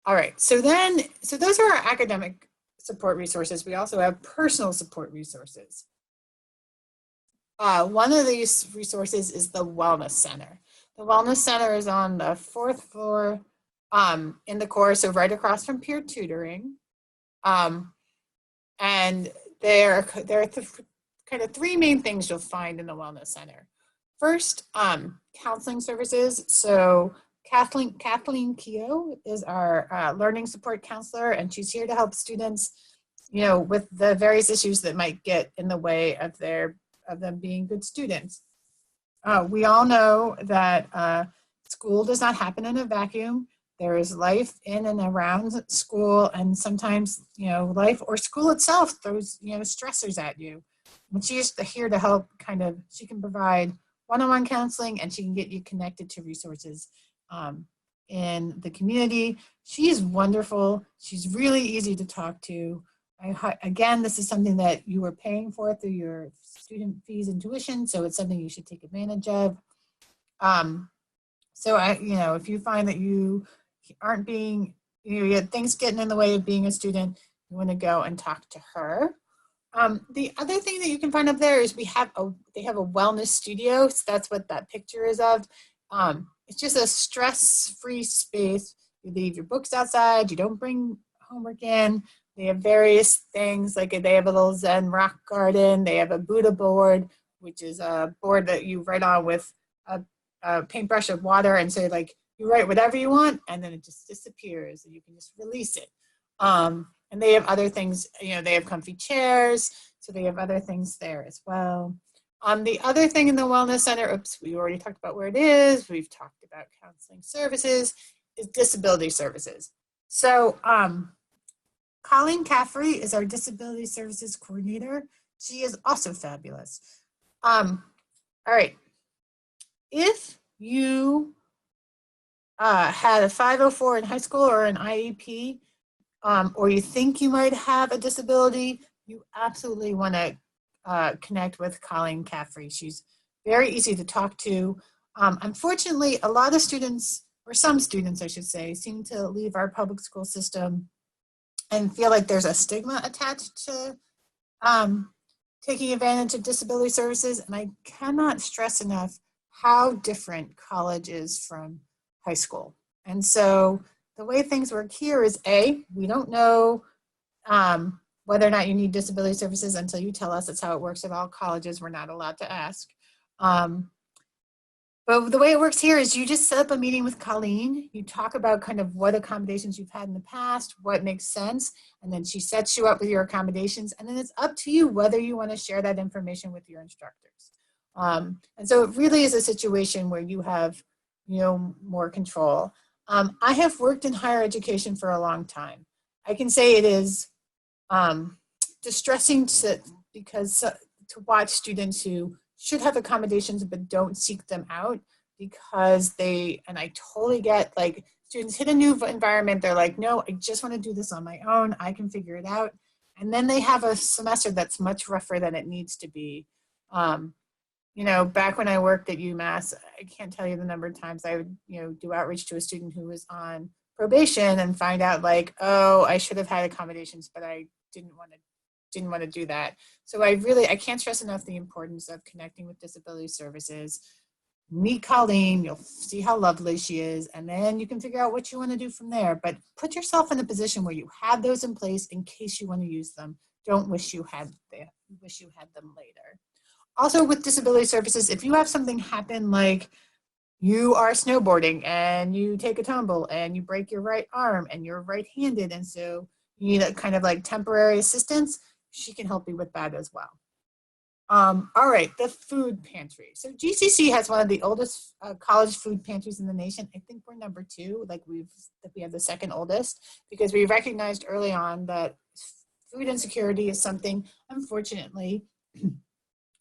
All right, so those are our academic support resources. We also have personal support resources. One of these resources is the Wellness Center. The Wellness Center is on the 4th floor in the core, so right across from peer tutoring. And there are kind of three main things you'll find in the Wellness Center. First, counseling services. So Kathleen Keogh is our learning support counselor, and she's here to help students, with the various issues that might get in the way of them being good students. We all know that school does not happen in a vacuum. There is life in and around school, and sometimes, life or school itself throws, stressors at you. And she's here to help she can provide one-on-one counseling, and she can get you connected to resources in the community. She's wonderful. She's really easy to talk to. Again, this is something that you are paying for through your student fees and tuition, so it's something you should take advantage of. So if you find that you aren't being, you have things getting in the way of being a student, you want to go and talk to her. The other thing that you can find up there is they have a wellness studio. So that's what that picture is of. It's just a stress-free space. You leave your books outside. You don't bring homework in. They have various things, like they have a little Zen rock garden. They have a Buddha board, which is a board that you write on with a paintbrush of water. And so you write whatever you want, and then it just disappears, and you can just release it. And they have other things, they have comfy chairs, so they have other things there as well. The other thing in the Wellness Center, we already talked about where it is. We've talked about counseling services, is disability services. So Colleen Caffrey is our disability services coordinator. She is also fabulous. All right. If you had a 504 in high school or an IEP, or you think you might have a disability, you absolutely want to connect with Colleen Caffrey. She's very easy to talk to. Unfortunately, a lot of students, or some students I should say, seem to leave our public school system and feel like there's a stigma attached to taking advantage of disability services. And I cannot stress enough how different college is from high school. And so the way things work here is we don't know whether or not you need disability services until you tell us. That's how it works at all colleges. We're not allowed to ask. But the way it works here is you just set up a meeting with Colleen. You talk about kind of what accommodations you've had in the past, what makes sense, and then she sets you up with your accommodations. And then it's up to you whether you want to share that information with your instructors. And so it really is a situation where you have, more control. I have worked in higher education for a long time. I can say it is distressing to watch students who should have accommodations but don't seek them out because and I totally get, students hit a new environment, they're like, no, I just want to do this on my own, I can figure it out. And then they have a semester that's much rougher than it needs to be. Back when I worked at UMass, I can't tell you the number of times I would, do outreach to a student who was on probation and find out I should have had accommodations, but I didn't want to do that. So I can't stress enough the importance of connecting with disability services. Meet Colleen, you'll see how lovely she is, and then you can figure out what you want to do from there. But put yourself in a position where you have those in place in case you want to use them. Don't wish you had them later. Also with disability services, if you have something happen like you are snowboarding and you take a tumble and you break your right arm and you're right-handed, and so you need a kind of temporary assistance, she can help you with that as well. All right, the food pantry. So GCC has one of the oldest college food pantries in the nation. I think we're number 2, we have the second oldest, because we recognized early on that food insecurity is something, unfortunately,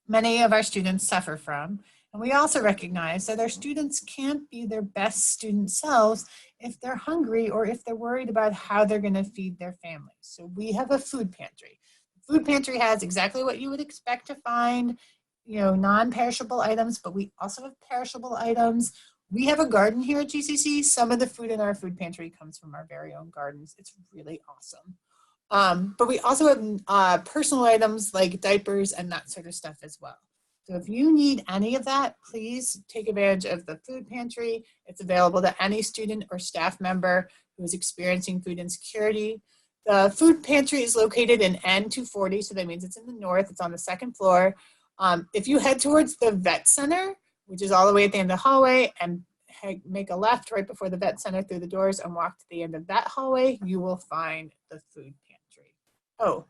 many of our students suffer from. And we also recognize that our students can't be their best student selves if they're hungry or if they're worried about how they're going to feed their families. So we have a food pantry. The food pantry has exactly what you would expect to find, non-perishable items, but we also have perishable items. We have a garden here at GCC. Some of the food in our food pantry comes from our very own gardens. It's really awesome. But we also have personal items like diapers and that sort of stuff as well. So if you need any of that, please take advantage of the food pantry. It's available to any student or staff member who is experiencing food insecurity. The food pantry is located in N240, so that means it's in the north. It's on the second floor. If you head towards the vet center, which is all the way at the end of the hallway, and make a left right before the vet center through the doors and walk to the end of that hallway, you will find the food pantry. Oh,